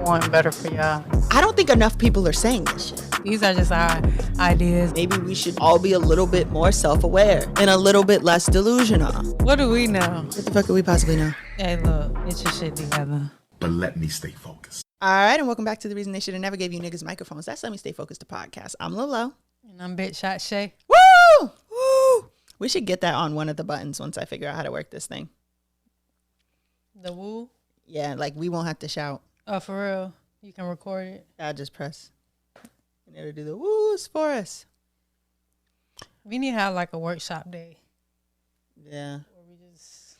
want better for y'all. I don't think enough people are saying this shit. These are just our ideas. Maybe we should all be a little bit more self-aware and a little bit less delusional. What do we know? What the fuck could we possibly know? Hey, look, get your shit together. But let me stay focused. All right, and welcome back to The Reason They Should Have Never Gave You Niggas Microphones. That's Let Me Stay Focused, the podcast. I'm Lolo. And I'm Bitch Shot Shae. Woo! Woo! We should get that on one of the buttons once I figure out how to work this thing. The woo? Yeah, like we won't have to shout. Oh, for real? You can record it? I'll just press. And it'll do the woos for us. We need to have like a workshop day. Yeah. Where we just...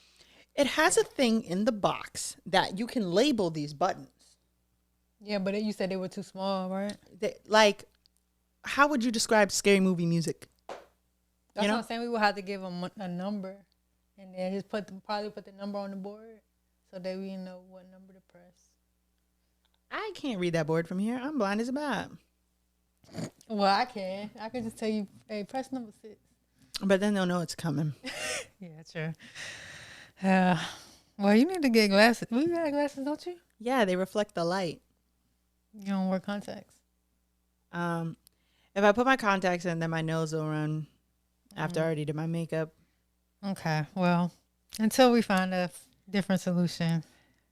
It has a thing in the box that you can label these buttons. Yeah, but you said they were too small, right? Like, how would you describe scary movie music? That's what I'm saying. We would have to give them a number, and then just probably put the number on the board so that we know what number to press. I can't read that board from here. I'm blind as a bat. Well, I can. I can just tell you, hey, press number 6. But then they'll know it's coming. Yeah, true. Well, you need to get glasses. We got glasses, don't you? Yeah, they reflect the light. You don't wear contacts. If I put my contacts in, then my nose will run after I already did my makeup. Okay, well, until we find a different solution,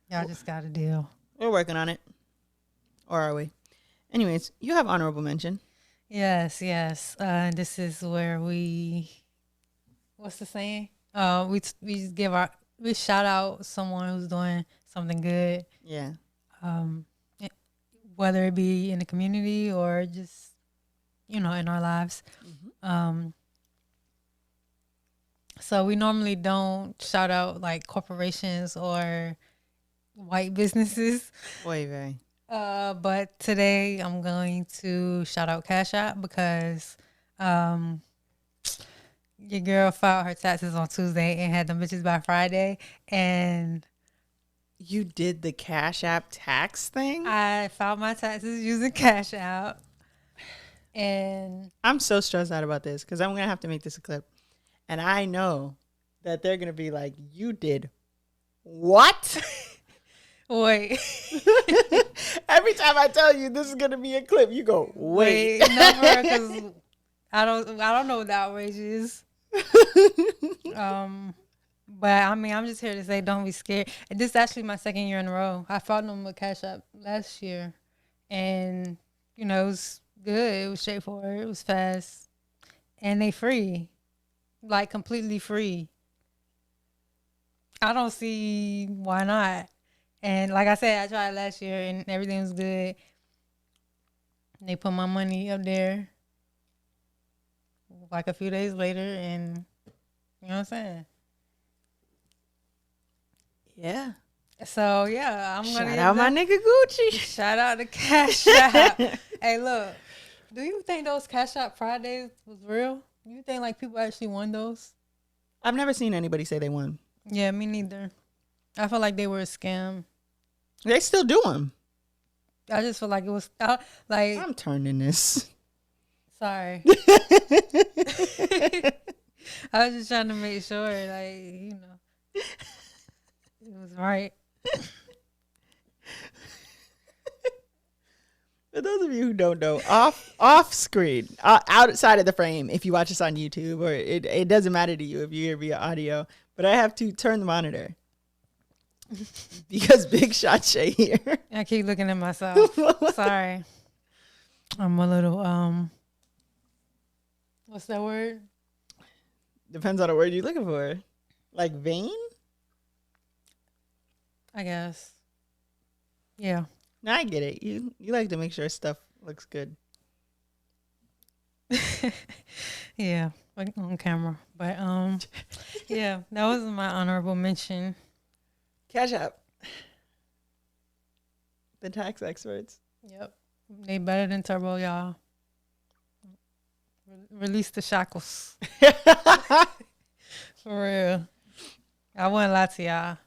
y'all just got to deal. We're working on it. Or are we? Anyways, you have honorable mention. Yes. This is where what's the saying? We shout out someone who's doing something good. Yeah. Whether it be in the community or just, in our lives. Mm-hmm. So we normally don't shout out like corporations or white businesses. Oy vey. But today I'm going to shout out Cash App because your girl filed her taxes on Tuesday and had them bitches by Friday. And you did the Cash App tax thing? I filed my taxes using Cash App. And I'm so stressed out about this because I'm going to have to make this a clip. And I know that they're going to be like, you did what? Wait. Every time I tell you this is going to be a clip, you go, wait. Never, because I don't know what the outrage is. But I mean, I'm just here to say, don't be scared. And this is actually my second year in a row. I fought them with Cash App last year, and it was good. It was straightforward. It was fast, and they free, like completely free. I don't see why not. And like I said, I tried last year, and everything was good. They put my money up there, like a few days later, and you know what I'm saying. Yeah. So, yeah, I'm going to... Shout out my nigga Gucci. Shout out to Cash App. Hey, look, do you think those Cash App Fridays was real? You think, like, people actually won those? I've never seen anybody say they won. Yeah, me neither. I feel like they were a scam. They still do them. I just feel like it was... I'm turning this. Sorry. I was just trying to make sure, it was right. For those of you who don't know, off screen, outside of the frame, if you watch us on YouTube, or it doesn't matter to you if you hear via audio, but I have to turn the monitor because Big Shot Shae here. I keep looking at myself. Sorry. I'm a little, what's that word? Depends on the word you're looking for. Like vain? I guess. Yeah. No, I get it. You like to make sure stuff looks good. Yeah, like on camera. But yeah, that was my honorable mention. Cash App. The tax experts. Yep. They better than Turbo, y'all. Release the shackles. For real. I wouldn't lie to y'all.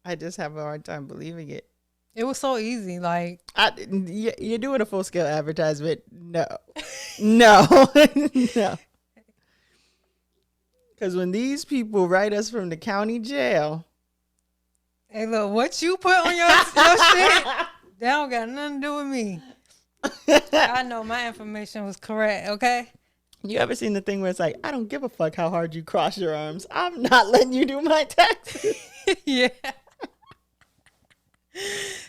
I just have a hard time believing it. It was so easy. Like, you're doing a full scale advertisement. No. No. Because when these people write us from the county jail, Hey, look, what you put on your shit? That don't got nothing to do with me. I know my information was correct, okay? You ever seen the thing where it's like, I don't give a fuck how hard you cross your arms. I'm not letting you do my taxes. Yeah.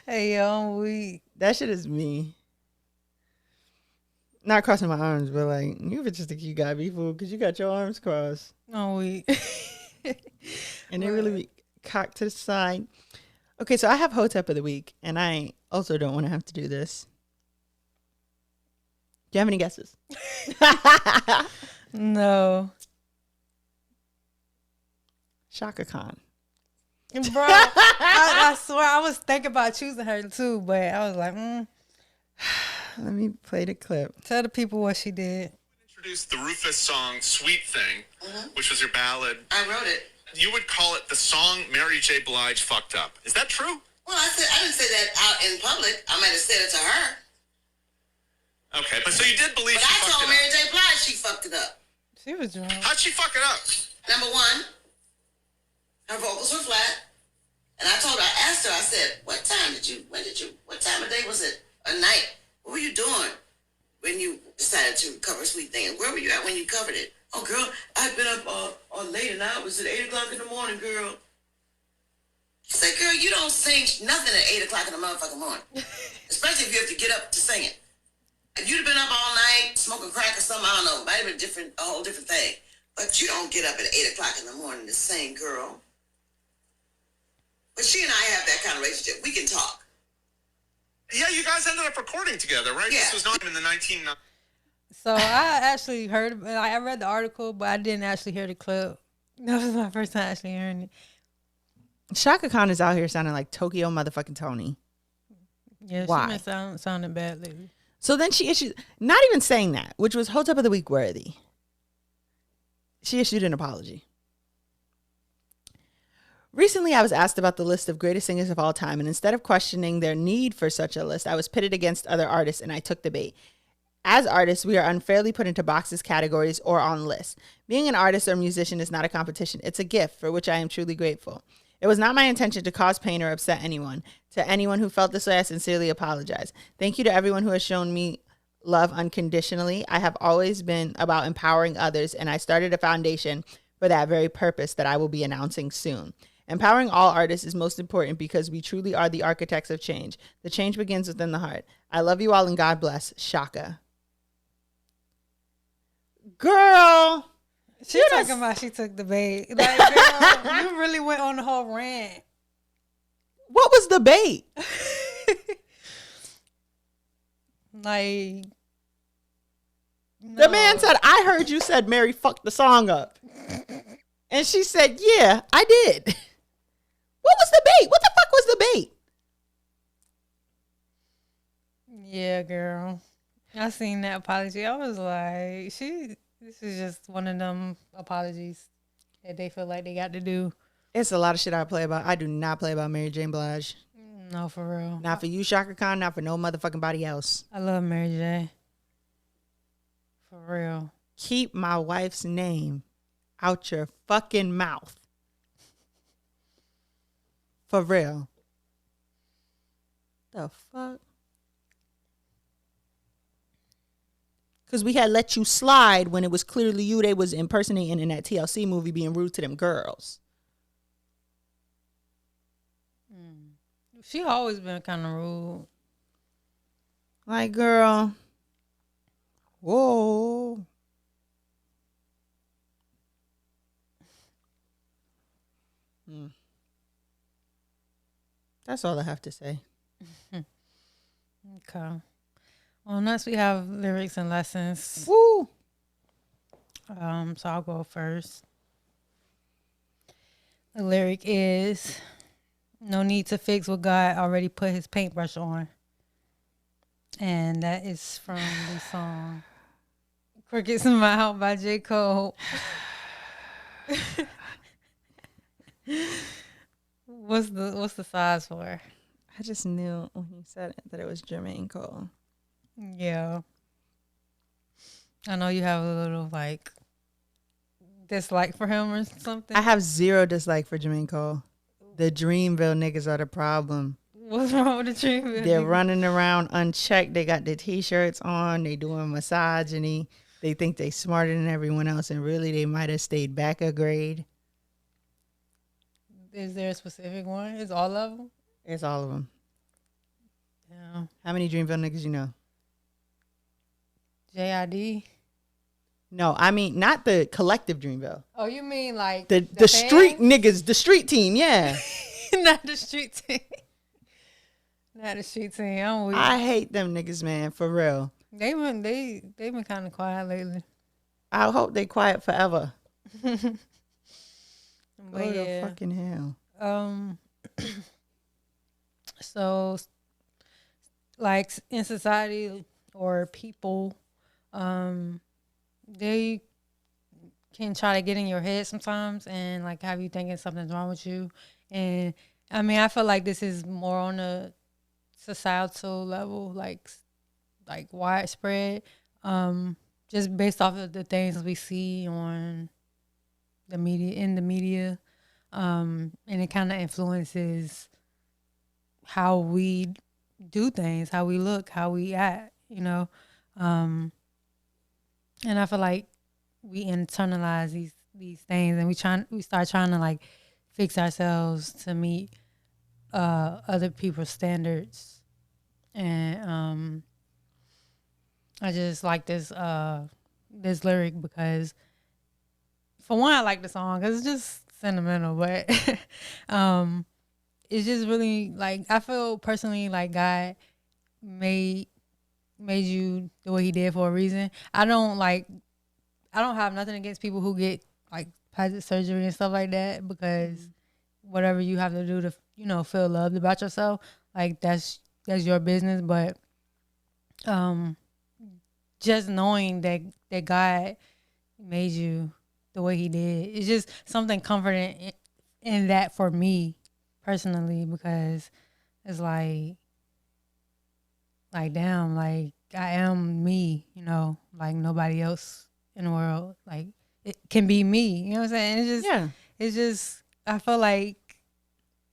Hey, yo, I'm weak. That shit is me. Not crossing my arms, but like, you just think you gotta be fool because you got your arms crossed. I'm weak. And they really be cocked to the side. Okay, so I have Hotep of the week, and I also don't want to have to do this. Do you have any guesses? No. Chaka Kahn. Bro, I swear I was thinking about choosing her too, but I was like, Let me play the clip. Tell the people what she did. Introduced the Rufus song "Sweet Thing," which was your ballad. I wrote it. You would call it the song Mary J. Blige fucked up. Is that true? Well, I didn't say that out in public. I might have said it to her. Okay, but so you did believe But she I fucked told it Mary up. J. Blige she fucked it up. She was drunk. How'd she fuck it up? Number one, her vocals were flat. And I told her, I asked her, I said, what time of day was it? A night? What were you doing when you decided to cover Sweet Thing? And where were you at when you covered it? Oh, girl, I've been up all late and I was at 8 o'clock in the morning, girl. I said, girl, you don't sing nothing at 8 o'clock in the motherfucking morning. Especially if you have to get up to sing it. If you'd have been up all night smoking crack or something, I don't know, it might have been a whole different thing. But you don't get up at 8 o'clock in the morning to sing, girl. But she and I have that kind of relationship. We can talk. Yeah, you guys ended up recording together, right? Yeah. This was not even the 1990s. So I actually heard, I read the article, but I didn't actually hear the clip. That was my first time actually hearing it. Chaka Khan is out here sounding like Tokyo motherfucking Tony. Yeah, Why? she been sounding bad lately. So then she issued, not even saying that, which was Hotep of the Week worthy. She issued an apology. Recently, I was asked about the list of greatest singers of all time, and instead of questioning their need for such a list, I was pitted against other artists, and I took the bait. As artists, we are unfairly put into boxes, categories, or on lists. Being an artist or musician is not a competition. It's a gift for which I am truly grateful. It was not my intention to cause pain or upset anyone. To anyone who felt this way, I sincerely apologize. Thank you to everyone who has shown me love unconditionally. I have always been about empowering others, and I started a foundation for that very purpose that I will be announcing soon. Empowering all artists is most important because we truly are the architects of change. The change begins within the heart. I love you all and God bless. Chaka. Girl. She talking about she took the bait. Like, girl, you really went on the whole rant. What was the bait? Like, The man said, I heard you said Mary fucked the song up. And she said, yeah, I did. What was the bait? What the fuck was the bait? Yeah, girl. I seen that apology. I was like, this is just one of them apologies that they feel like they got to do. It's a lot of shit I play about. I do not play about Mary J. Blige. No, for real. Not for you, Chaka Khan. Not for no motherfucking body else. I love Mary J. For real. Keep my wife's name out your fucking mouth. For real. The fuck? Because we had let you slide when it was clearly you they was impersonating in that TLC movie being rude to them girls. She always been kind of rude. Like, girl. Whoa. That's all I have to say. Okay. Well, next we have lyrics and lessons. Woo. So I'll go first. The lyric is, no need to fix what God already put his paintbrush on. And that is from the song Crickets in My House by J. Cole. What's the size for? I just knew when he said it that it was Jermaine Cole. Yeah. I know you have a little like dislike for him or something. I have zero dislike for Jermaine Cole. The Dreamville niggas are the problem. What's wrong with the Dreamville? They're niggas? running around unchecked. They got their t-shirts on. They doing misogyny. They think they smarter than everyone else, and really they might have stayed back a grade. Is there a specific one? Is all of them? It's all of them. Yeah. How many Dreamville niggas you know? JID. No, I mean not the collective Dreamville. Oh, you mean like The street niggas, the street team, yeah. Not the street team. Not the street team. I'm weak. I hate them niggas, man, for real. They've been kind of quiet lately. I hope they quiet forever. But Go to yeah. fucking hell. So like in society or people, they can try to get in your head sometimes and like have you thinking something's wrong with you. And I mean, I feel like this is more on a societal level, like widespread, just based off of the things we see on the media, and it kind of influences how we do things, how we look, how we act, you know. And I feel like we internalize these things, and we start trying to like fix ourselves to meet other people's standards. And I just like this lyric because, for one, I like the song because it's just sentimental, but it's just really like, I feel personally like God made you the way He did for a reason. I don't have nothing against people who get like plastic surgery and stuff like that, because whatever you have to do to, you know, feel loved about yourself, like that's your business. But just knowing that God made you the way He did, it's just something comforting in that for me personally, because it's like damn, like I am me, you know, like nobody else in the world like it can be me, you know what I'm saying? It's just I feel like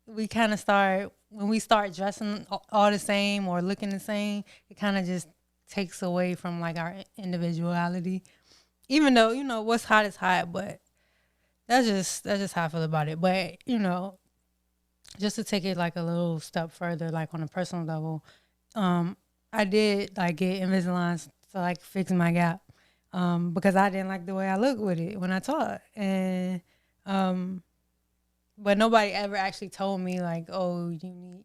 we kind of start, when we start dressing all the same or looking the same, it kind of just takes away from like our individuality, even though, you know, what's hot is hot. But that's just how I feel about it. But, you know, just to take it like a little step further, like on a personal level, I did like get Invisalign to like fix my gap, because I didn't like the way I looked with it when I taught. And but nobody ever actually told me like, oh, you need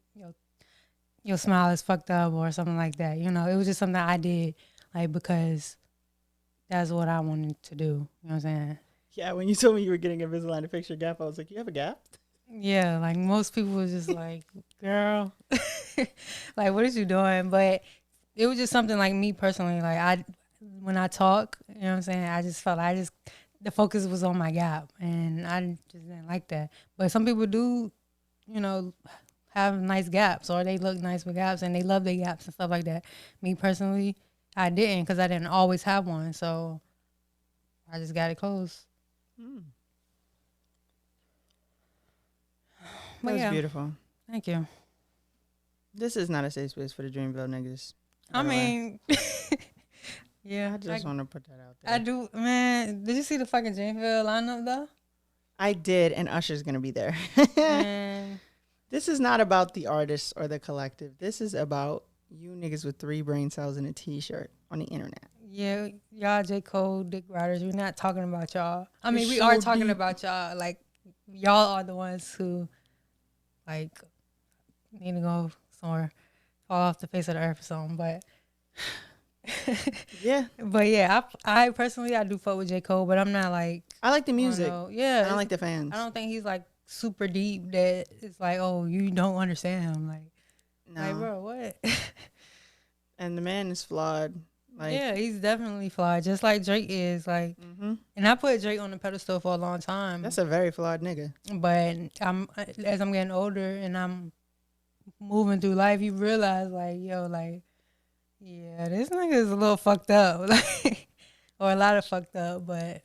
your smile is fucked up or something like that. You know, it was just something I did like because that's what I wanted to do. You know what I'm saying? Yeah, when you told me you were getting Invisalign to fix your gap, I was like, you have a gap? Yeah, like most people was just like, girl, like what is you doing? But it was just something like me personally, like when I talk, you know what I'm saying, I just felt the focus was on my gap, and I just didn't like that. But some people do, you know, have nice gaps, or they look nice with gaps and they love their gaps and stuff like that. Me personally, I didn't, because I didn't always have one, so I just got it closed. That was beautiful. Thank you. This is not a safe space for the Dreamville niggas. I mean, yeah. I just want to put that out there. I do, man. Did you see the fucking Dreamville lineup though? I did, and Usher's gonna be there. Man. This is not about the artist or the collective. This is about you niggas with 3 brain cells in a t-shirt on the internet. Yeah, y'all J. Cole, dick riders. We're not talking about y'all. I mean, we so are talking deep. about y'all. Like, y'all are the ones who, like, need to go somewhere, fall off the face of the earth or something. But Yeah. But yeah, I personally, I do fuck with J. Cole, but I'm not like, I like the music. Yeah, I don't like the fans. I don't think he's like super deep that it's like, oh, you don't understand him. Like, No. like, bro, what? And the man is flawed. Like, yeah, he's definitely flawed, just like Drake is. Like, and I put Drake on the pedestal for a long time. that's a very flawed nigga. But as I'm getting older and I'm moving through life, you realize like, yo, like, yeah, this nigga is a little fucked up, like, or a lot of fucked up. But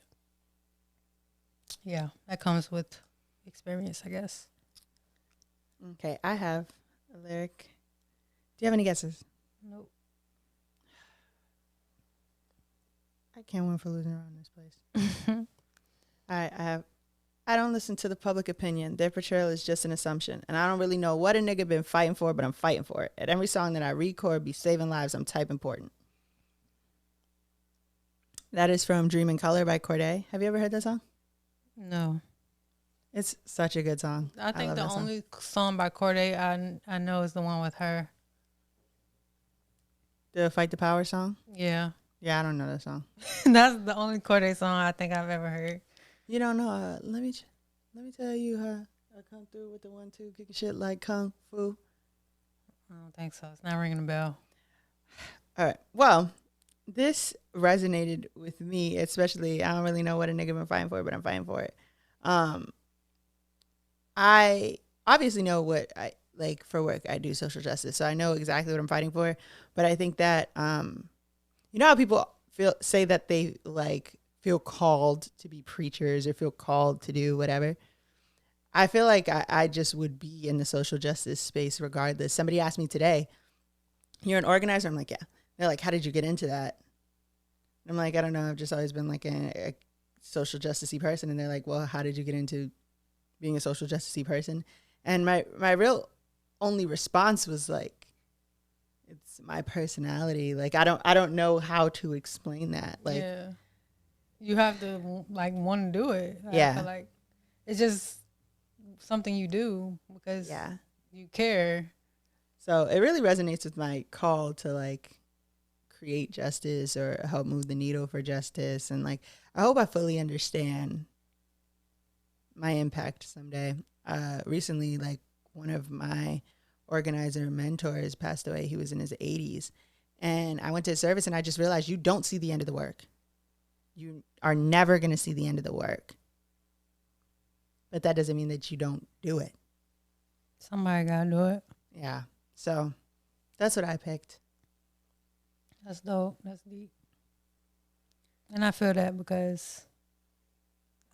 yeah, that comes with experience, I guess. Okay, I have A lyric. Do you have any guesses? Nope. I can't win for losing around this place. I don't listen to the public opinion. Their portrayal is just an assumption. And I don't really know what a nigga been fighting for, but I'm fighting for it. At every song that I record, be saving lives, I'm type important. That is from Dream in Color by Corday. Have you ever heard that song? No. It's such a good song. I think love the that song. only song by Corday I know is the one with her. The Fight the Power song? Yeah. Yeah, I don't know that song. That's the only Corday song I think I've ever heard. You don't know. Let me tell you how I come through with the 1-2 kicking shit like kung fu. I don't think so. It's not ringing a bell. All right. Well, this resonated with me, especially. I don't really know what a nigga been fighting for, but I'm fighting for it. I obviously know what I like for work. I do social justice, so I know exactly what I'm fighting for. But I think that you know how people say that they like feel called to be preachers or feel called to do whatever. I feel like I just would be in the social justice space regardless. Somebody asked me today, "You're an organizer?" I'm like, "Yeah." They're like, "How did you get into that?" I'm like, "I don't know. I've just always been like a social justice-y person." And they're like, "Well, how did you get into being a social justice-y person?" And my real only response was like, it's my personality. Like I don't know how to explain that. Like, yeah. You have to like want to do it. Yeah. I feel like it's just something you do because yeah. you care. So it really resonates with my call to like create justice or help move the needle for justice. And like, I hope I fully understand my impact someday. Recently, like one of my organizer mentors passed away. He was in his 80s. And I went to his service and I just realized you don't see the end of the work. You are never going to see the end of the work. But that doesn't mean that you don't do it. Somebody got to do it. Yeah. So that's what I picked. That's dope. That's deep. And I feel that because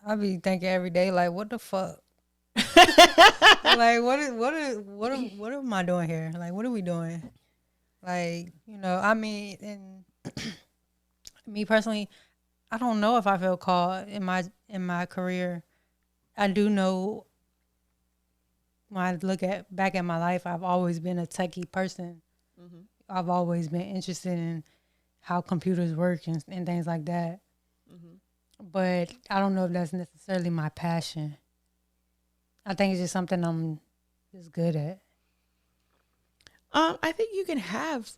I be thinking every day, like, what the fuck? Like, what am I doing here? Like, what are we doing? Like, you know, I mean, and me personally, I don't know if I feel called in my career. I do know when I look back at my life, I've always been a techie person. Mm-hmm. I've always been interested in how computers work and things like that. Mm-hmm. But I don't know if that's necessarily my passion. I think it's just something I'm just good at. I think you can have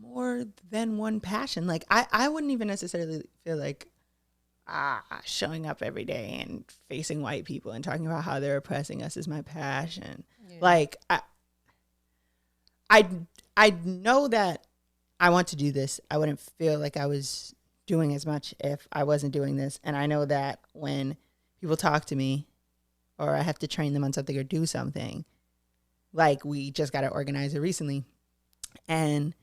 more than one passion. Like I wouldn't even necessarily feel like showing up every day and facing white people and talking about how they're oppressing us is my passion. Yeah. Like I know that I want to do this. I wouldn't feel like I was doing as much if I wasn't doing this. And I know that when people talk to me or I have to train them on something or do something, like we just got an organizer recently. And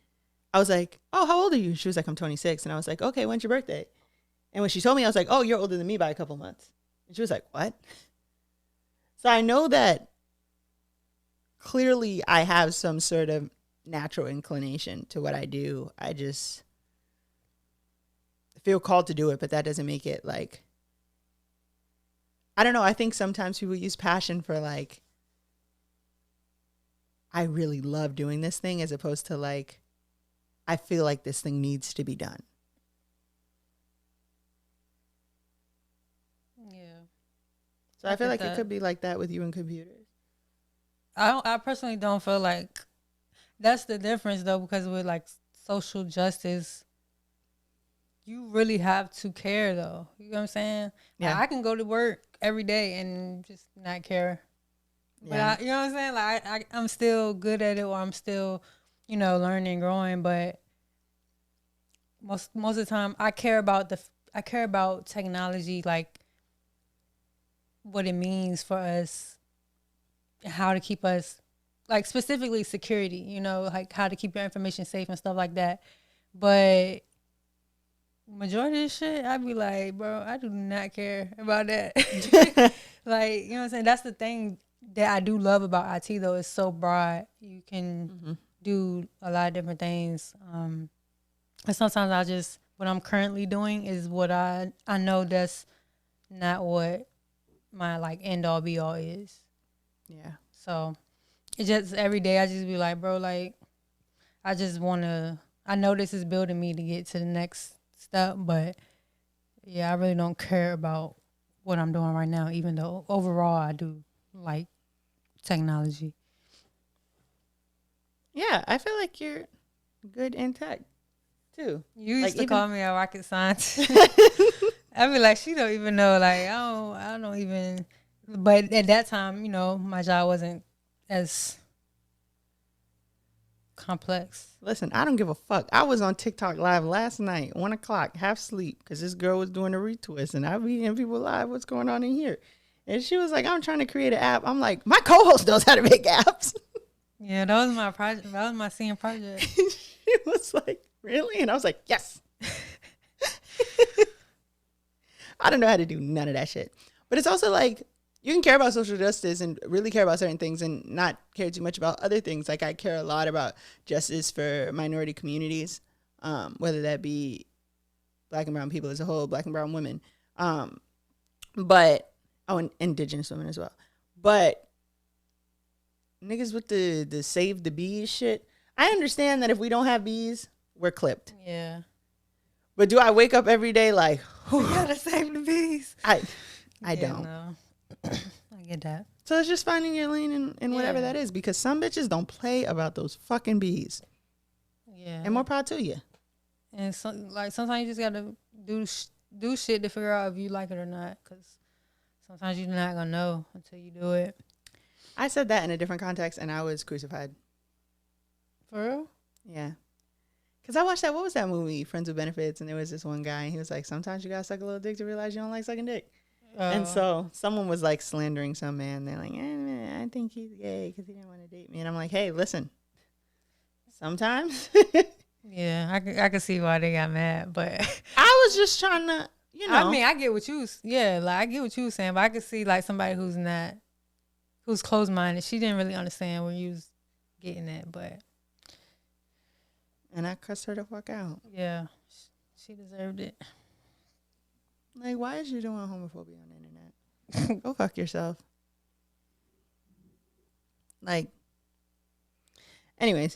I was like, "Oh, how old are you?" She was like, "I'm 26. And I was like, "Okay, when's your birthday?" And when she told me, I was like, "Oh, you're older than me by a couple months." And she was like, "What?" So I know that clearly I have some sort of natural inclination to what I do. I just feel called to do it, but that doesn't make it like, I don't know. I think sometimes people use passion for like, I really love doing this thing, as opposed to like, I feel like this thing needs to be done. Yeah. So I feel like it could be like that with you and computers. I personally don't feel like that's the difference though, because with like social justice, you really have to care though. You know what I'm saying? Yeah. Like, I can go to work every day and just not care. Yeah. But you know what I'm saying? Like I'm still good at it, or I'm still, you know, learning and growing. But most of the time, I care about technology, like what it means for us, how to keep us, like specifically security. You know, like how to keep your information safe and stuff like that. But majority of this shit, I'd be like, bro, I do not care about that. Like, you know what I'm saying? That's the thing. that I do love about IT though is so broad. You can do a lot of different things. And sometimes what I'm currently doing is what I know that's not what my like end all be all is. Yeah. So it just every day I just be like, bro, like I just wanna. I know this is building me to get to the next step, but yeah, I really don't care about what I'm doing right now, even though overall I do like technology. Yeah, I feel like you're good in tech too. You used Like, to even- call me a rocket scientist. I be like, she don't even know. Like, I don't even. But at that time, my job wasn't as complex. Listen, I don't give a fuck. I was on TikTok live last night, 1:00, half sleep, because this girl was doing a retwist, and I be in people live. What's going on in here? And she was like, "I'm trying to create an app." I'm like, "My co-host knows how to make apps." Yeah, that was my project. That was my senior project. She was like, "Really?" And I was like, "Yes." I don't know how to do none of that shit. But it's also like, you can care about social justice and really care about certain things and not care too much about other things. Like, I care a lot about justice for minority communities, whether that be Black and brown people as a whole, Black and brown women, and indigenous women as well. But niggas with the save the bees shit, I understand that if we don't have bees, we're clipped. Yeah. But do I wake up every day like, We gotta save the bees. I Yeah, don't. No. I get that. So it's just finding your lane in whatever Yeah. that is, because some bitches don't play about those fucking bees. Yeah. And more proud to you. And sometimes you just gotta do shit to figure out if you like it or not. Cause sometimes you're not gonna know until you do it. I said that in a different context, and I was crucified. For real? Yeah. Because I watched that, what was that movie, Friends with Benefits, and there was this one guy, and he was like, sometimes you gotta suck a little dick to realize you don't like sucking dick. And so someone was like slandering some man. They're like, I think he's gay because he didn't want to date me. And I'm like, hey, listen, sometimes. Yeah, I can see why they got mad, but I was just trying to, I mean, I get what you, I get what you was saying, but I could see like somebody who's closed minded. She didn't really understand where you was getting at, but and I cussed her the fuck out. yeah, she deserved it. Like, why is you doing homophobia on the internet? Go fuck yourself. Like, anyways,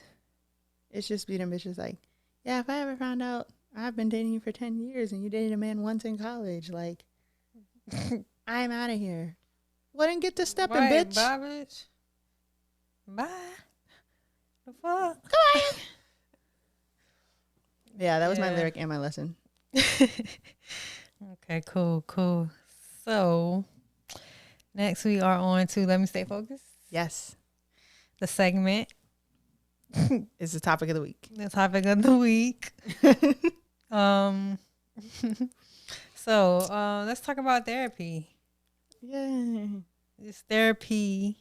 it's just beating bitches like, yeah, if I ever found out I've been dating you for 10 years and you dated a man once in college, like, I'm out of here. Well, then get to stepping, Right, bitch. bye, bitch. Bye. The fuck? Yeah, that was my Yeah. lyric and my lesson. Okay, cool. So, next we are on to Let Me Stay Focused. Yes, The segment, is the topic of the week. the topic of the week. So, let's talk about therapy. Yay. This therapy.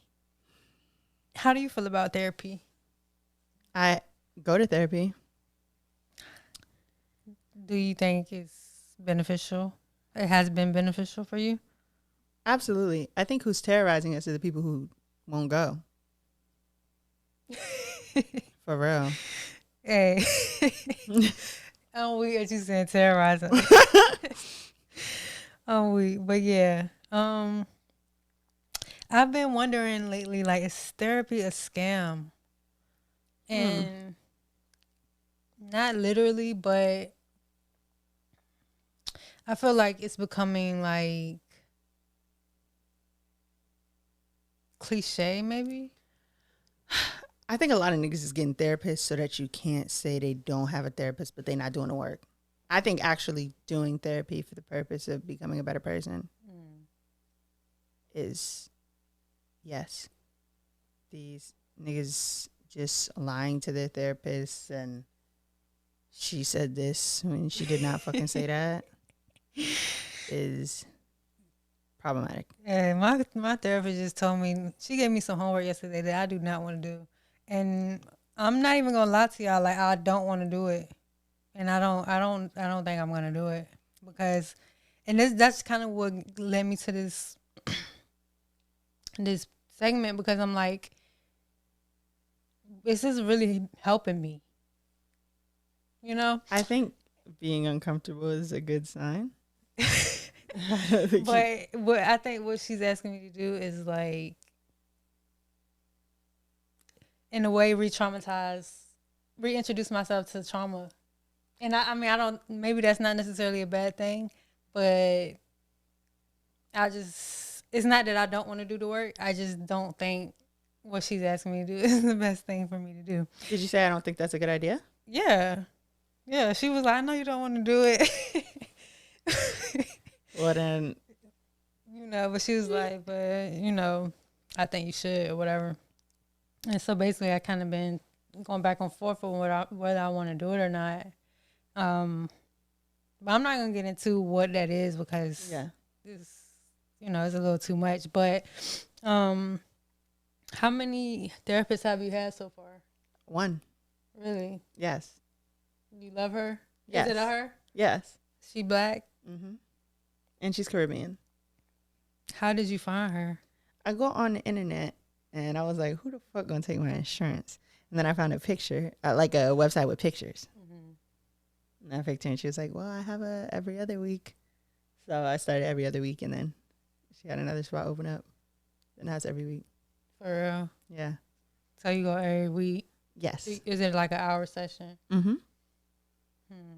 How do you feel about therapy? I go to therapy. Do you think it's beneficial? It has been beneficial for you? Absolutely. I think who's terrorizing us are the people who won't go. For real. Hey. I'm weak at you saying terrorizing. I'm weak. But yeah. I've been wondering lately, like, is therapy a scam? And not literally, but I feel like it's becoming like cliche, maybe. I think a lot of niggas is getting therapists so that you can't say they don't have a therapist, but they're not doing the work. I think actually doing therapy for the purpose of becoming a better person is, yes, these niggas just lying to their therapists and she said this when she did not fucking say that is problematic. Yeah, my therapist just told me, she gave me some homework yesterday that I do not want to do. And I'm not even gonna lie to y'all, like, I don't want to do it. And I don't think I'm gonna do it. Because that's kind of what led me to this segment because I'm like, this is really helping me. You know? I think being uncomfortable is a good sign. But what I think what she's asking me to do is like, in a way, reintroduce myself to trauma. And I mean, I don't, maybe that's not necessarily a bad thing, but it's not that I don't want to do the work. I just don't think what she's asking me to do is the best thing for me to do. Did you say I don't think that's a good idea? Yeah. Yeah. She was like, I know you don't want to do it. Well, then. But she was like, but, I think you should or whatever. And so basically, I kind of been going back and forth on whether I want to do it or not. But I'm not going to get into what that is because it's a little too much. But how many therapists have you had so far? One. Really? Yes. You love her? Yes. Is it a her? Yes. She black? Mm-hmm. And she's Caribbean. How did you find her? I go on the internet and I was like, who the fuck gonna take my insurance? And then I found a picture, like a website with pictures. Mm-hmm. And I picked her and she was like, well, I have a every other week. So I started every other week and then she had another spot open up. And that's every week. For real? Yeah. So you go every week? Yes. Is it like an hour session? Mm-hmm.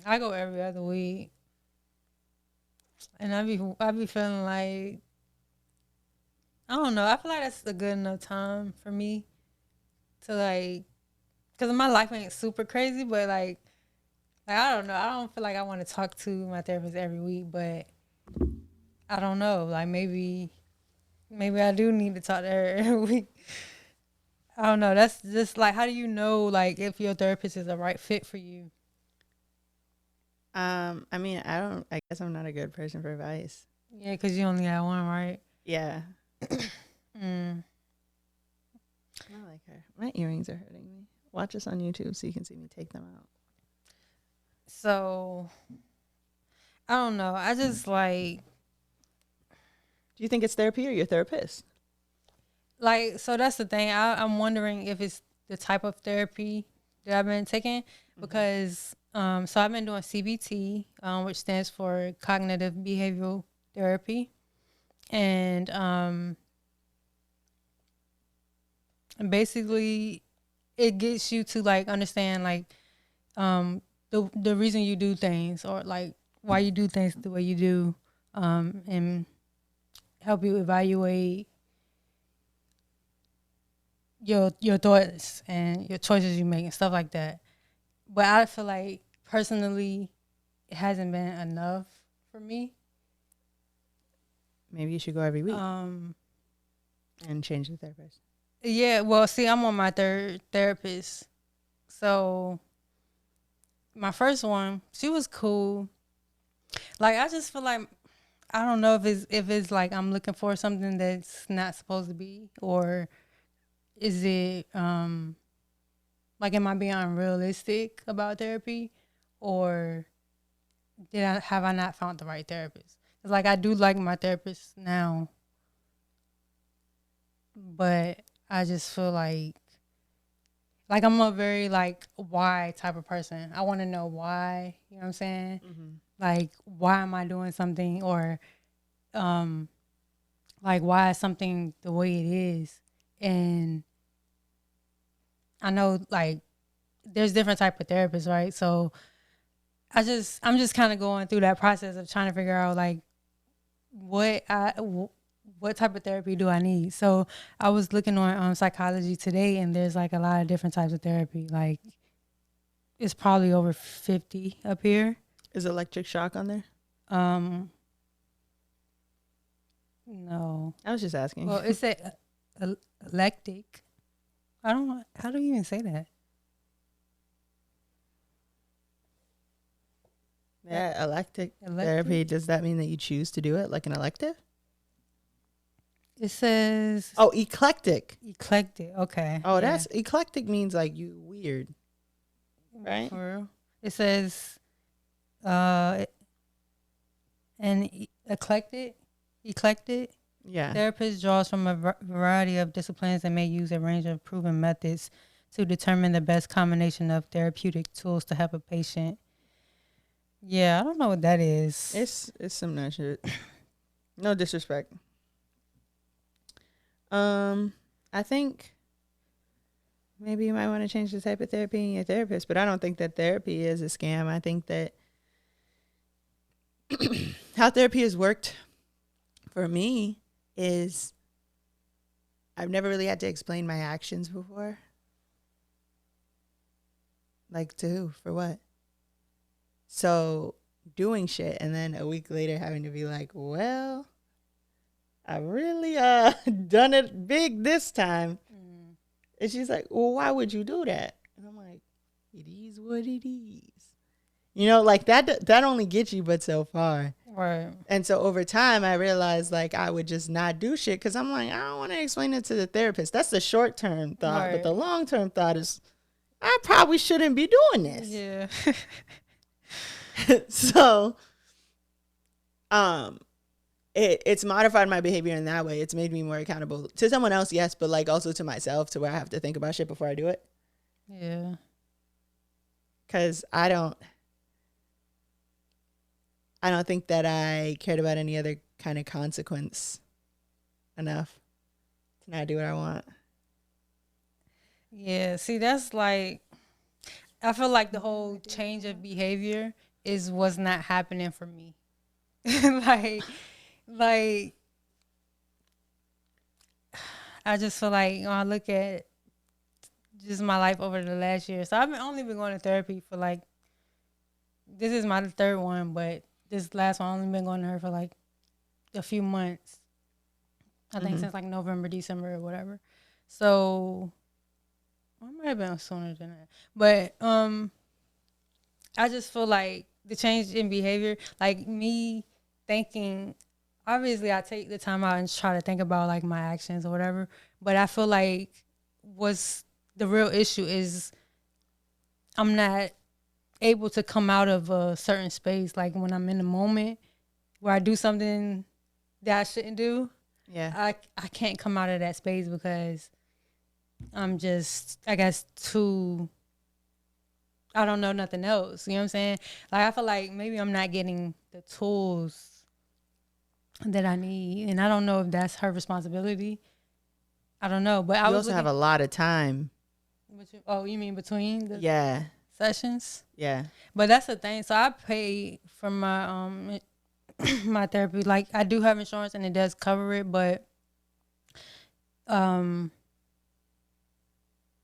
I go every other week. And I be feeling like, I don't know. I feel like that's a good enough time for me to like, because my life ain't super crazy, but like I don't know. I don't feel like I want to talk to my therapist every week, but I don't know. Like maybe I do need to talk to her every week. I don't know. That's just like, how do you know like if your therapist is the right fit for you? I mean, I guess I'm not a good person for advice. Yeah, because you only got one, right? Yeah. I like her. My earrings are hurting me. Watch us on YouTube so you can see me take them out. So, I don't know. I just like... Do you think it's therapy or your therapist? Like, so that's the thing. I'm wondering if it's the type of therapy that I've been taking because... so I've been doing CBT, which stands for cognitive behavioral therapy. And basically it gets you to like understand like the reason you do things or like why you do things the way you do, and help you evaluate your thoughts and your choices you make and stuff like that. But I feel like personally, it hasn't been enough for me. Maybe you should go every week and change the therapist. Yeah, well, see, I'm on my third therapist. So my first one, she was cool. Like, I just feel like, I don't know if it's like I'm looking for something that's not supposed to be, or is it like, am I being unrealistic about therapy, or have I not found the right therapist? It's like I do like my therapist now, but I just feel like I'm a very like why type of person. I want to know why. You know what I'm saying? Mm-hmm. Like, why am I doing something, or like why is something the way it is? And I know like there's different type of therapists, right? So I'm just kind of going through that process of trying to figure out like what type of therapy do I need. So I was looking on Psychology Today, and there's like a lot of different types of therapy. Like it's probably over 50 up here. Is electric shock on there? No. I was just asking. Well, it's electric. I don't know. How do you even say that? Yeah, electric therapy. Does that mean that you choose to do it like an elective? It says... Oh, eclectic. Eclectic. Okay. Oh, that's... Eclectic means like you weird. Right? For real? It says... and eclectic? Yeah. Therapist draws from a variety of disciplines and may use a range of proven methods to determine the best combination of therapeutic tools to help a patient. Yeah, I don't know what that is. It's some nice shit. No disrespect. I think maybe you might want to change the type of therapy in your therapist, but I don't think that therapy is a scam. I think that how therapy has worked for me is I've never really had to explain my actions before. Like to who? For what? So doing shit and then a week later having to be like, well, I really done it big this time. And she's like, well, why would you do that? And I'm like, it is what it is. You know, like that only gets you but so far. Right. And so over time, I realized like I would just not do shit because I'm like, I don't want to explain it to the therapist. That's the short term thought. Right. But the long term thought is, I probably shouldn't be doing this. Yeah. So, it's modified my behavior in that way. It's made me more accountable to someone else, yes, but like also to myself, to where I have to think about shit before I do it. Yeah. Because I don't think that I cared about any other kind of consequence enough to not do what I want. Yeah. See, that's like, I feel like the whole change of behavior was not happening for me. like, I just feel like when I look at just my life over the last year. So I've only been going to therapy for like, this is my third one, but this last one I've only been going to her for like a few months. I think since like November, December or whatever. So I might have been sooner than that. But I just feel like the change in behavior, like me thinking, obviously I take the time out and try to think about like my actions or whatever. But I feel like what's the real issue is I'm not able to come out of a certain space. Like when I'm in a moment where I do something that I shouldn't do, Yeah. I can't come out of that space because I'm just, I guess, I don't know nothing else. You know what I'm saying? Like, I feel like maybe I'm not getting the tools that I need. And I don't know if that's her responsibility. I don't know. But I You was also have a lot of time. you mean between the Yeah. sessions? Yeah. But that's the thing. So I pay for my my therapy. Like, I do have insurance and it does cover it, but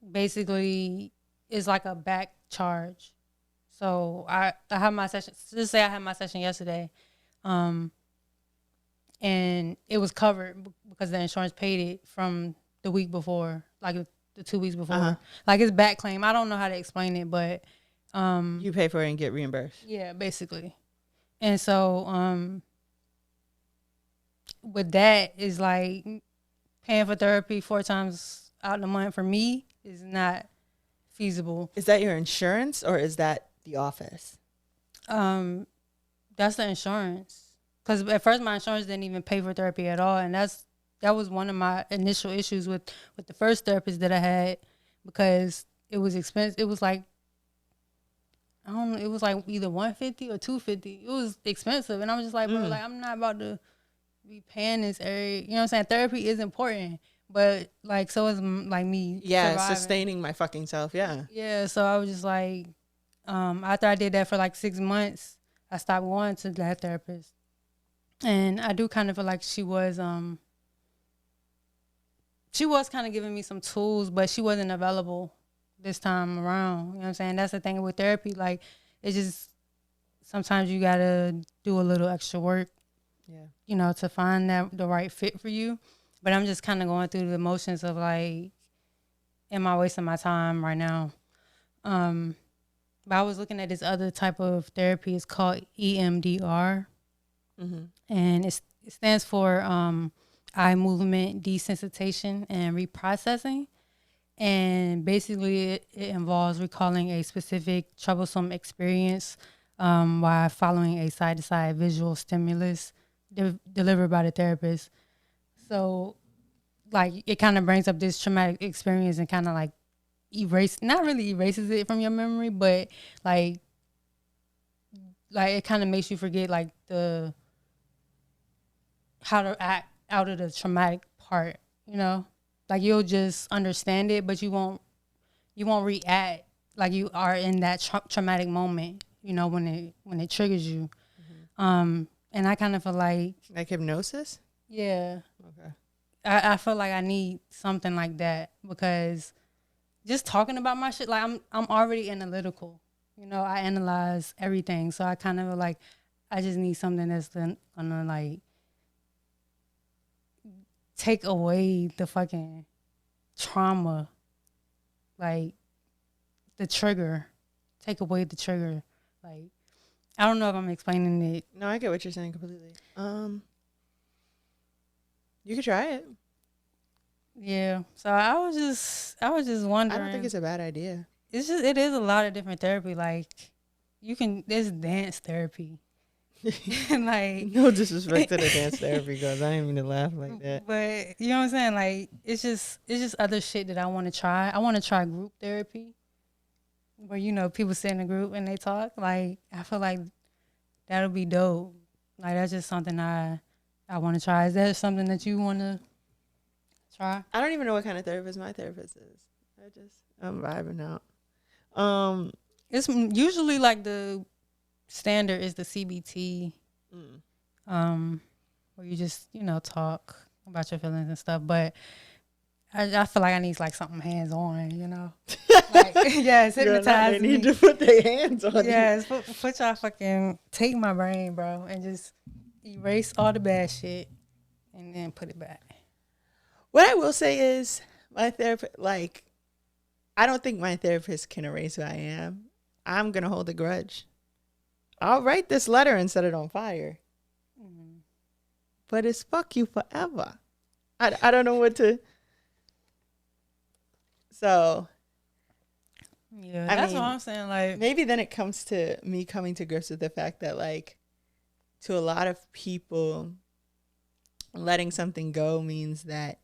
basically it's like a back charge. So I have my session. Just say I had my session yesterday, and it was covered because the insurance paid it from the week before, like the 2 weeks before. Like, it's back claim. I don't know how to explain it, but You pay for it and get reimbursed. yeah, basically. And so with that is like paying for therapy 4 times out in the month for me is not feasible. Is that your insurance or is that the office? That's the insurance. Because at first my insurance didn't even pay for therapy at all, and that was one of my initial issues with the first therapist that I had, because it was expensive. It was like, I don't know, it was like either $150 or $250. It was expensive, and I was just like, bro, like, I'm not about to be paying this every. You know what I'm saying? Therapy is important, but like, so is like me. Yeah, surviving. sustaining my fucking self. Yeah. Yeah, so I was just like, after I did that for like 6 months, I stopped going to that therapist. And I do kind of feel like she was kind of giving me some tools, but she wasn't available this time around. You know what I'm saying? That's the thing with therapy. Like, it's just, sometimes you got to do a little extra work, you know, to find the right fit for you. But I'm just kind of going through the motions of like, am I wasting my time right now? But I was looking at this other type of therapy. It's called EMDR. And it stands for eye movement desensitization and reprocessing. And basically it involves recalling a specific troublesome experience while following a side-to-side visual stimulus delivered by the therapist. So, like, it kind of brings up this traumatic experience and kind of like not really erases it from your memory, but like it kind of makes you forget like how to act out of the traumatic part, you know? Like you'll just understand it, but you won't react like you are in that traumatic moment, you know, when it triggers you. And I kind of feel like hypnosis. Yeah. Okay. I feel like I need something like that because just talking about my shit, like I'm already analytical. You know, I analyze everything. So I kind of like I just need something that's gonna like take away the fucking trauma. Like the trigger. Take away the trigger. Like I don't know if I'm explaining it. No, I get what you're saying completely. You could try it. Yeah. So I was just wondering. I don't think it's a bad idea. It is a lot of different therapy. Like there's dance therapy. Like no disrespect to the dance therapy girls. I didn't mean to laugh like that. But you know what I'm saying? Like it's just other shit that I want to try. I want to try group therapy. Where you know people sit in a group and they talk. Like I feel like that'll be dope. Like that's just something I want to try. Is that something that you want to try? I don't even know what kind of therapist my therapist is. I'm vibing out. It's usually like the standard is the CBT, where you just talk about your feelings and stuff. But I feel like I need like something hands on, you know. Like yes, hypnotize me. They need to put their hands on yes, put y'all fucking take my brain, bro, and just erase all the bad shit and then put it back. What I will say is my therapist, like, I don't think my therapist can erase who I am. I'm going to hold a grudge. I'll write this letter and set it on fire. But it's fuck you forever. I don't know what to. So. Yeah, that's what I'm saying. Like maybe then it comes to me coming to grips with the fact that, like, to a lot of people, letting something go means that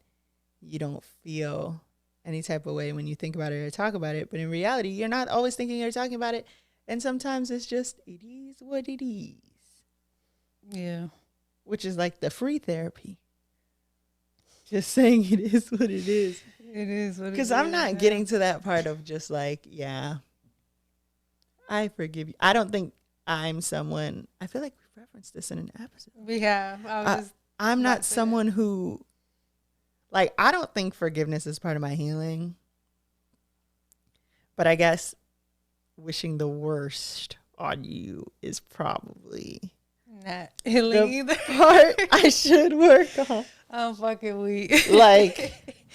you don't feel any type of way when you think about it or talk about it. But in reality, you're not always thinking or talking about it. And sometimes it's just, it is what it is. Yeah. Which is like the free therapy. Just saying it is what it is. It is what it is. Because I'm not getting to that part of just like, yeah, I forgive you. I don't think I'm someone, I feel like we've referenced this in an episode. We have. I'm not someone who, like, I don't think forgiveness is part of my healing. But I guess wishing the worst on you is probably not healing either. Part I should work on. I'm fucking weak. Like,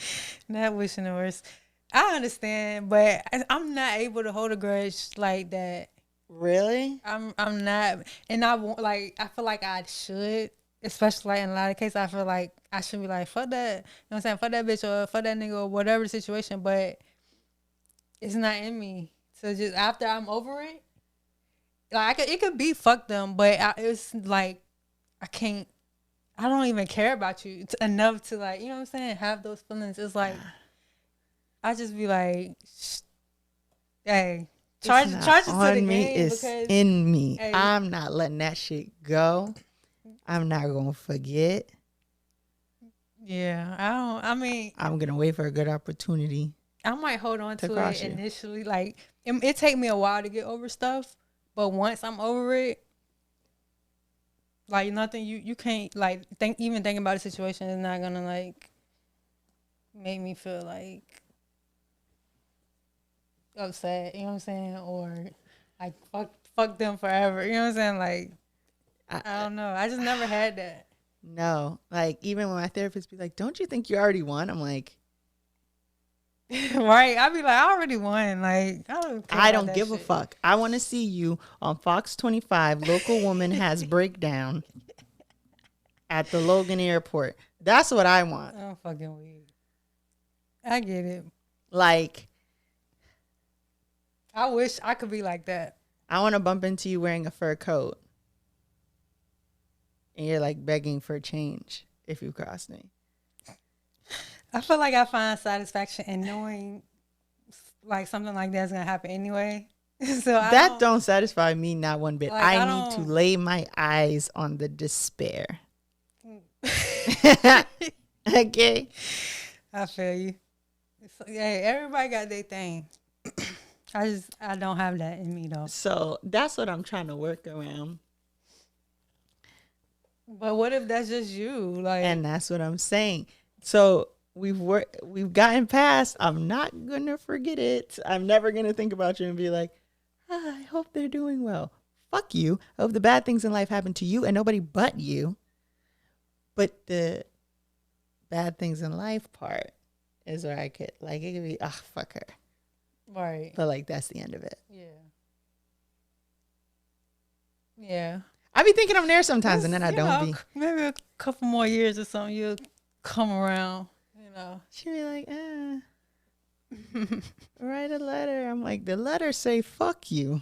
not wishing the worst. I understand, but I'm not able to hold a grudge like that. Really? I'm not, and I won't. Like, I feel like I should, especially like in a lot of cases. I feel like I should be like, fuck that. You know what I'm saying? Fuck that bitch or fuck that nigga or whatever the situation. But it's not in me. So just after I'm over it, like it could be fuck them, but it's like I can't. I don't even care about you enough to, like, you know what I'm saying, have those feelings. It's like I just be like, hey, charge it to the me, game it's because in me. Hey, I'm not letting that shit go. I'm not gonna forget. Yeah, I'm gonna wait for a good opportunity. I might hold on to it initially. Like it take me a while to get over stuff, but once I'm over it, like nothing you can't like even thinking about the situation is not gonna like make me feel like upset, you know what I'm saying? Or like fuck them forever. You know what I'm saying? Like I don't know. I just never had that. No. Like even when my therapist be like, don't you think you already won? I'm like, right. I'd be like, I already won. Like I don't give a fuck. I want to see you on Fox 25. Local woman has breakdown at the Logan Airport. That's what I want. I'm fucking weird. I get it. Like, I wish I could be like that. I want to bump into you wearing a fur coat. And you're like begging for change if you cross me. I feel like I find satisfaction in knowing like something like that's gonna happen anyway. So That don't satisfy me not one bit. Like, I I need to don't- lay my eyes on the despair. Okay. I feel you. Hey, everybody got their thing. I don't have that in me though. So that's what I'm trying to work around. But what if that's just you? Like, And that's what I'm saying. So we've gotten past, I'm not gonna forget it. I'm never gonna think about you and be like, I hope they're doing well. Fuck you. I hope the bad things in life happen to you and nobody but you. But the bad things in life part is where I could, like, it could be, fuck her. right? But like, that's the end of it. Yeah. Yeah. I be thinking I'm there sometimes and then I You don't know, be. Maybe a couple more years or something, you'll come around. You know. She be like, write a letter. I'm like, the letter say fuck you.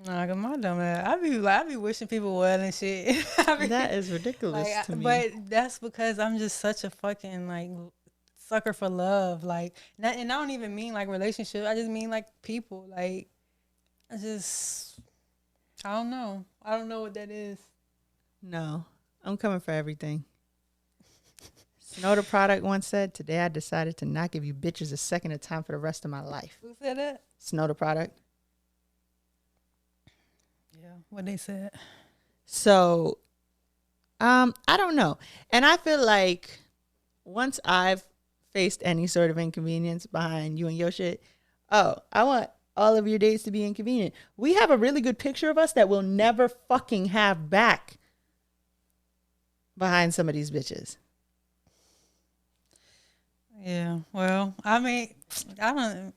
Nah, 'cause my dumb ass. I be wishing people well and shit. That is ridiculous to me. But that's because I'm just such a fucking like sucker for love. Like, and I don't even mean like relationship. I just mean like people. Like, I don't know. I don't know what that is. No, I'm coming for everything. Snow the Product once said, today I decided to not give you bitches a second of time for the rest of my life. Who said that? Snow the Product. Yeah, what they said. So, I don't know. And I feel like once I've faced any sort of inconvenience behind you and your shit, I want all of your dates to be inconvenient. We have a really good picture of us that we'll never fucking have back behind some of these bitches. Yeah. Well, I mean, I don't.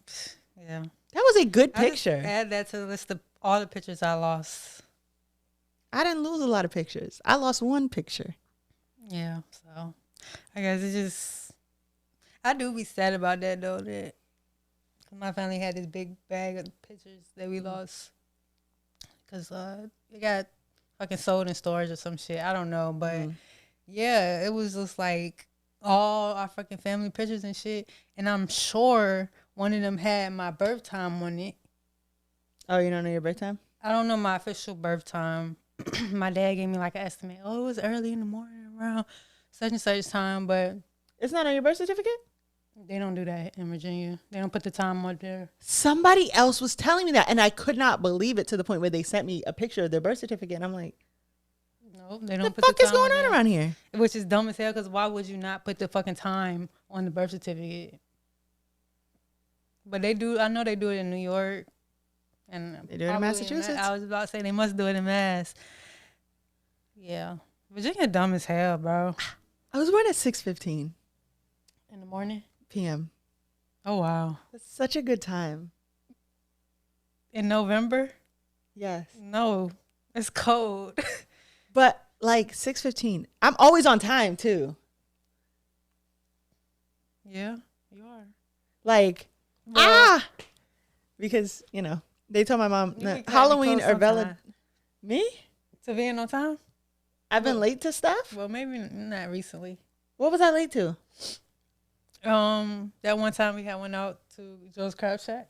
Yeah. That was a good I just picture. add that to the list of all the pictures I lost. I didn't lose a lot of pictures. I lost one picture. Yeah. So, I guess it just. I do be sad about that though. That my family had this big bag of pictures that we lost because it got fucking sold in storage or some shit. I don't know, but yeah, it was just like all our fucking family pictures and shit. And I'm sure one of them had my birth time on it. Oh, you don't know your birth time? I don't know my official birth time. My dad gave me like an estimate. Oh, it was early in the morning around such and such time, but It's not on your birth certificate? they don't do that in Virginia. They don't put the time on there. Somebody else was telling me that, and I could not believe it to the point where they sent me a picture of their birth certificate, and I'm like, No, they the don't put fuck the is time going on there. around here? Which is dumb as hell because why would you not put the fucking time on the birth certificate? But they do. I know they do it in New York. And They do it in probably Massachusetts? I was about to say they must do it in Mass. Yeah. Virginia dumb as hell, bro. I was born at 6:15 In the morning? p.m. Oh, wow. It's such a good time. In November? Yes. No. It's cold. But like 6:15, I'm always on time too. Yeah, you are. Like, Well, because, you know, they told my mom, You "Nah, be cutting Halloween close or Bella." sometime. Me? To being on time? I've been late to stuff? Well, maybe not recently. What was I late to? That one time we had went out to Joe's Crab Shack.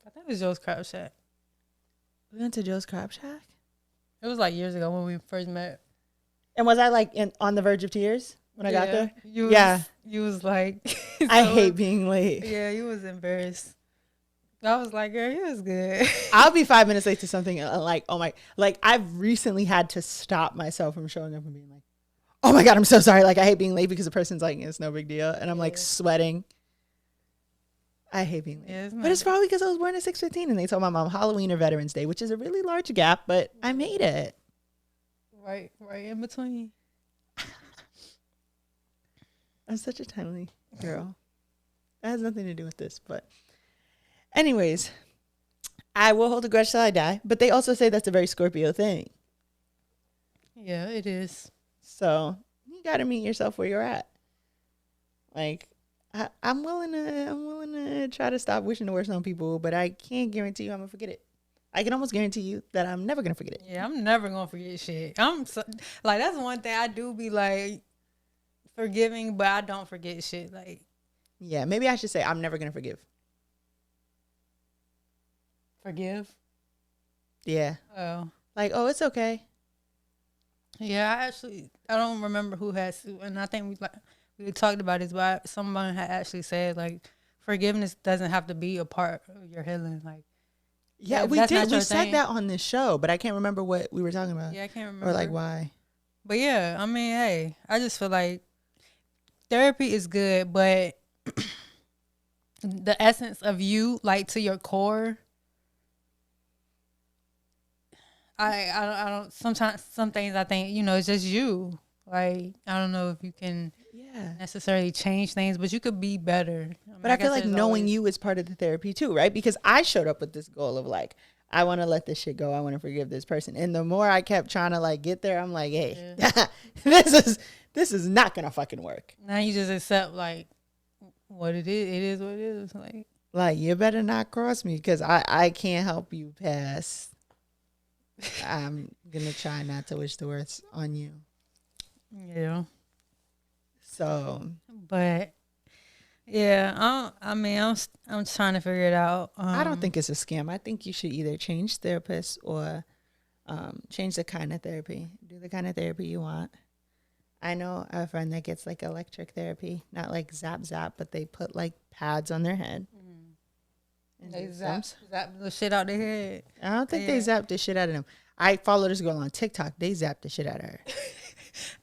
I think it was Joe's Crab Shack. We went to Joe's Crab Shack? It was like years ago when we first met. And was I like on the verge of tears when I got there? You Yeah. You was like, I so- hate being late. Yeah, you was embarrassed. I was like, girl, you was good. I'll be 5 minutes late to something like, oh my, like I've recently had to stop myself from showing up and being like, oh my God, I'm so sorry. Like I hate being late because the person's like, it's no big deal. And I'm like sweating. I hate being late. Yeah, it's But it's not- probably because I was born at 6:15 and they told my mom Halloween or Veterans Day, which is a really large gap, but I made it. right in between. I'm such a timely girl. That has nothing to do with this, but anyways, I will hold a grudge till I die. But they also say that's a very Scorpio thing. Yeah, it is. So you got to meet yourself where you're at. Like I'm willing to try to stop wishing the worst on people, but I can't guarantee you I'm gonna forget it. I can almost guarantee you that I'm never gonna forget it. Yeah, I'm never gonna forget shit. I'm so, like that's one thing I do be like forgiving, but I don't forget shit. Like, Yeah, maybe I should say I'm never gonna forgive. forgive. Yeah, Oh, like, oh, it's okay. yeah. I don't remember who has to, and I think we talked about this, but someone had actually said like forgiveness doesn't have to be a part of your healing. Like, Yeah, if we that's did. not We your said thing. that on this show, but I can't remember what we were talking about. Yeah, I can't Or like remember. why. But yeah, I mean, hey, I just feel like therapy is good, but the essence of you, like to your core, I don't. Sometimes some things I think it's just you. Like I don't know if you can Yeah. necessarily change things, but you could be better. But I feel guess like there's knowing always- you is part of the therapy too, right? Because I showed up with this goal of like, I want to let this shit go. I want to forgive this person. And the more I kept trying to like get there, I'm like, hey, this is not gonna fucking work. Now you just accept like what it is. It is what it is. Like you better not cross me because I can't help you pass. I'm gonna try not to wish the worst on you. Yeah. So, But yeah, I'm trying to figure it out. I don't think it's a scam. I think you should either change therapists or change the kind of therapy. Do the kind of therapy you want. I know a friend that gets like electric therapy, not like zap zap, but they put like pads on their head. And they do zap some- the shit out their head. I don't think they zapped the shit out of them. I follow this girl on TikTok. They zapped the shit out of her.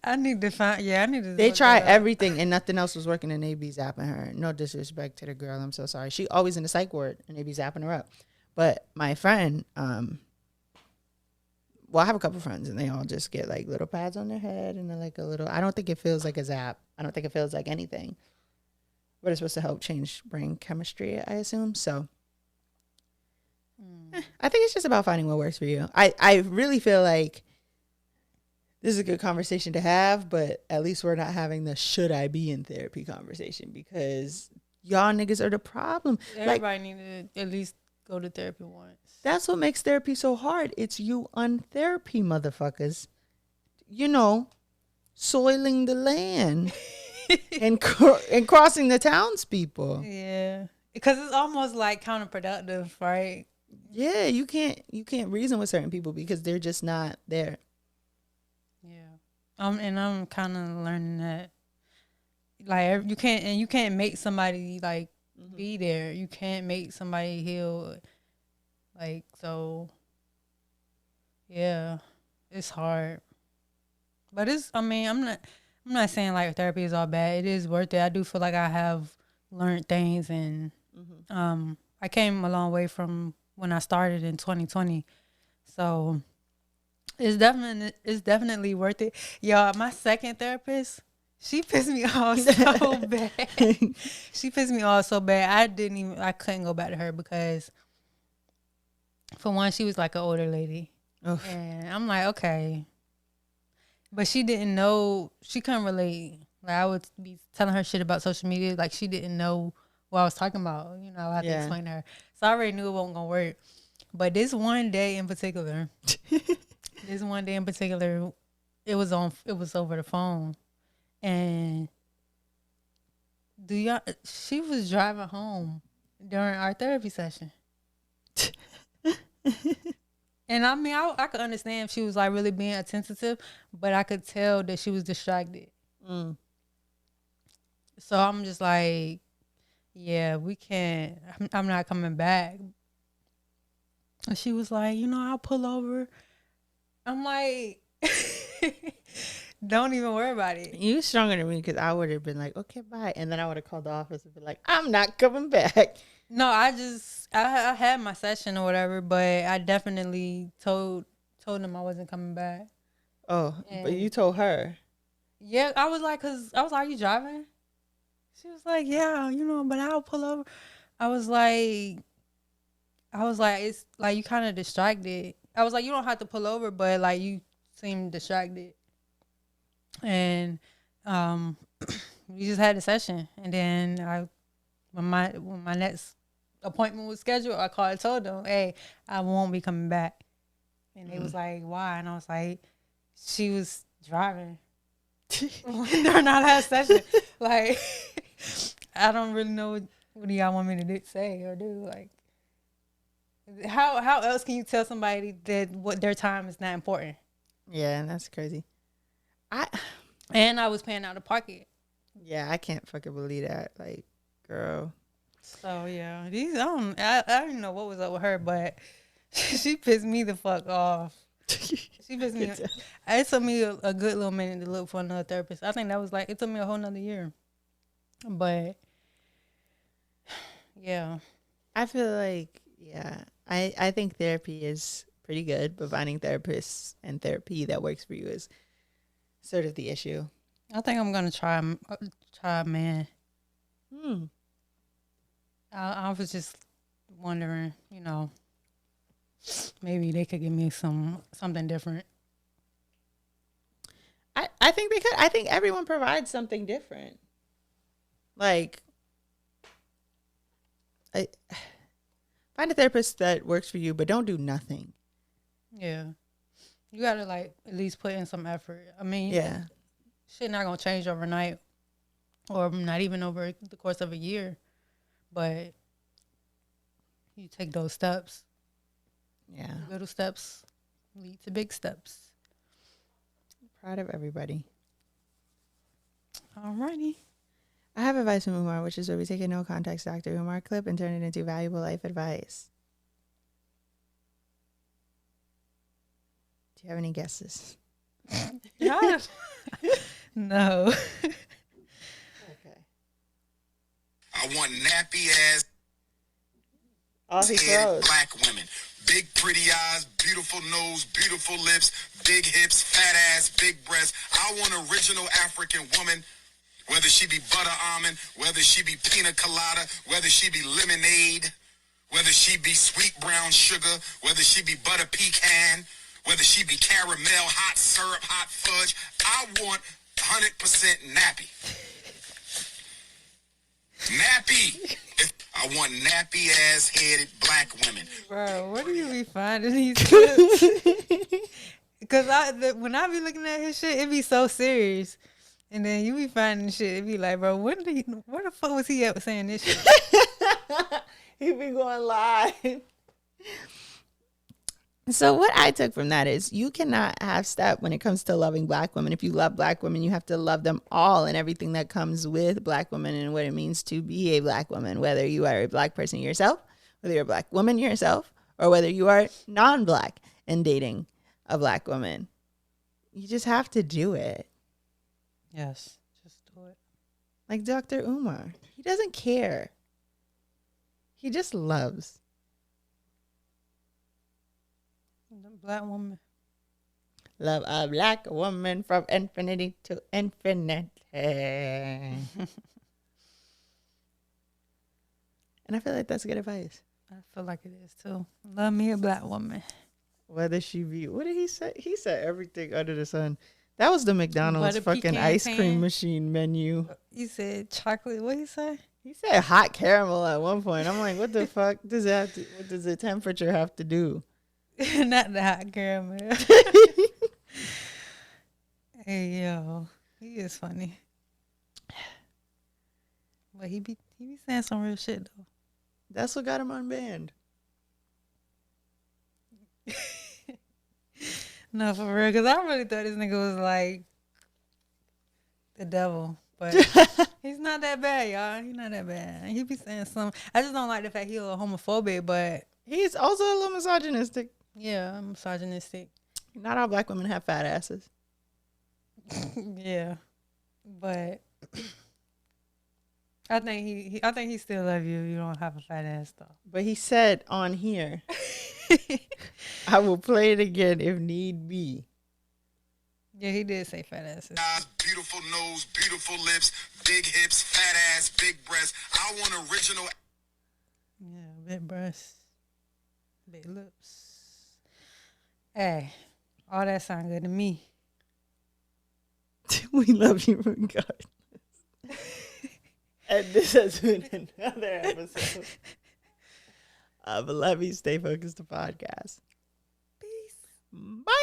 I need to find. Yeah, I need to. They look tried that up. everything and nothing else was working and they be zapping her. No disrespect to the girl. I'm so sorry. She always in the psych ward and they be zapping her up. But my friend, well, I have a couple friends and they all just get like little pads on their head and they're like a little, I don't think it feels like a zap. I don't think it feels like anything. But it's supposed to help change brain chemistry, I assume. So I think it's just about finding what works for you. I really feel like this is a good conversation to have, but at least we're not having the should I be in therapy conversation because y'all niggas are the problem. Like, Everybody need to at least go to therapy once. that's what makes therapy so hard. It's you on therapy, motherfuckers. You know, soiling the land and crossing the townspeople. Yeah, because it's almost like counterproductive, right? Yeah, you can't reason with certain people because they're just not there. Yeah. And I'm kind of learning that, like, you can't make somebody like be there. You can't make somebody heal. Like, so, yeah, it's hard. But I'm not saying like therapy is all bad. It is worth it. I do feel like I have learned things, and I came a long way from when I started in 2020. So it's definitely worth it. Y'all, my second therapist, she pissed me off so bad. She pissed me off so bad. I couldn't go back to her because, for one, she was like an older lady. Oof. And I'm like, okay. But she didn't know, she couldn't relate. Like, I would be telling her shit about social media. Like, she didn't know what I was talking about. I had to explain to her. So I already knew it wasn't going to work. But this one day in particular, it was over the phone. And she was driving home during our therapy session. And I could understand if she was like really being attentive, but I could tell that she was distracted. So I'm just like, yeah, we can't. I'm not coming back. And she was like, I'll pull over. I'm like, don't even worry about it. You stronger than me because I would have been like, okay, bye. And then I would have called the office and been like, I'm not coming back. No, I had my session or whatever, but I definitely told them I wasn't coming back. Oh, but you told her. Yeah, I was like, are you driving? She was like, yeah, but I'll pull over. I was like, it's like you kind of distracted. I was like, you don't have to pull over, but like you seem distracted. And we just had a session, and then when my next appointment was scheduled, I called and told them, hey, I won't be coming back. And they was like, why? And I was like, she was driving. during our last session. Like, I don't really know what do y'all want me to say or do. Like, how else can you tell somebody that what their time is not important? Yeah, that's crazy. And I was paying out of pocket. Yeah, I can't fucking believe that. Like, girl. So yeah, I don't even know what was up with her, but she pissed me the fuck off. She pissed me. It took me a good little minute to look for another therapist. I think that was like it took me a whole nother year. But yeah, I feel like I think therapy is pretty good, but finding therapists and therapy that works for you is sort of the issue. I think I'm gonna try a man. I was just wondering, maybe they could give me something different. I think they could. I think everyone provides something different. Like, find a therapist that works for you, but don't do nothing. Yeah, you gotta like at least put in some effort. I mean, yeah, shit not gonna change overnight, or not even over the course of a year, but you take those steps. Yeah, little steps lead to big steps. Proud of everybody. Alrighty. I have advice from Umar, which is where we take a no context Dr. Umar clip and turn it into valuable life advice. Do you have any guesses? No. Okay. I want nappy ass head black women. Big pretty eyes, beautiful nose, beautiful lips, big hips, fat ass, big breasts. I want an original African woman, whether she be butter almond, whether she be pina colada, whether she be lemonade, whether she be sweet brown sugar, whether she be butter pecan, whether she be caramel, hot syrup, hot fudge. I want 100% nappy. Nappy. I want nappy ass headed black women. Bro, where do you be finding these clips? Because when I be looking at his shit, it be so serious. And then you be finding shit, it be like, bro, where the fuck was he at saying this shit? He be going live. So what I took from that is you cannot half step when it comes to loving black women. If you love black women, you have to love them all and everything that comes with black women and what it means to be a black woman, whether you are a black person yourself, whether you're a black woman yourself, or whether you are non-black and dating a black woman. You just have to do it. Yes, just do it. Like Dr. Umar. He doesn't care. He just loves. The black woman. Love a black woman from infinity to infinity. And I feel like that's good advice. I feel like it is too. Love me a black woman. Whether she be, what did he say? He said everything under the sun. That was the McDonald's Butter fucking pecan ice pan. cream machine menu. You said chocolate. What you say? He said hot caramel at one point. I'm like, what the fuck does that have to, what does the temperature have to do? Not the hot caramel. Hey yo, he is funny. But he be saying some real shit though. That's what got him unbanned. No, for real, because I really thought this nigga was like the devil, but he's not that bad, y'all. He's not that bad. He be saying some. I just don't like the fact he's a little homophobic, but He's also a little misogynistic. yeah, I'm misogynistic. Not all black women have fat asses. Yeah, but I think he still love you if you don't have a fat ass though. But he said on here, I will play it again if need be. Yeah, he did say fat asses. Eyes, beautiful nose, beautiful lips, big hips, fat ass, big breasts. I want original. Yeah, big breasts, big lips. Hey, all that sound good to me. We love you regardless. And this has been another episode of Love You Stay Focused, the podcast. Peace. Bye.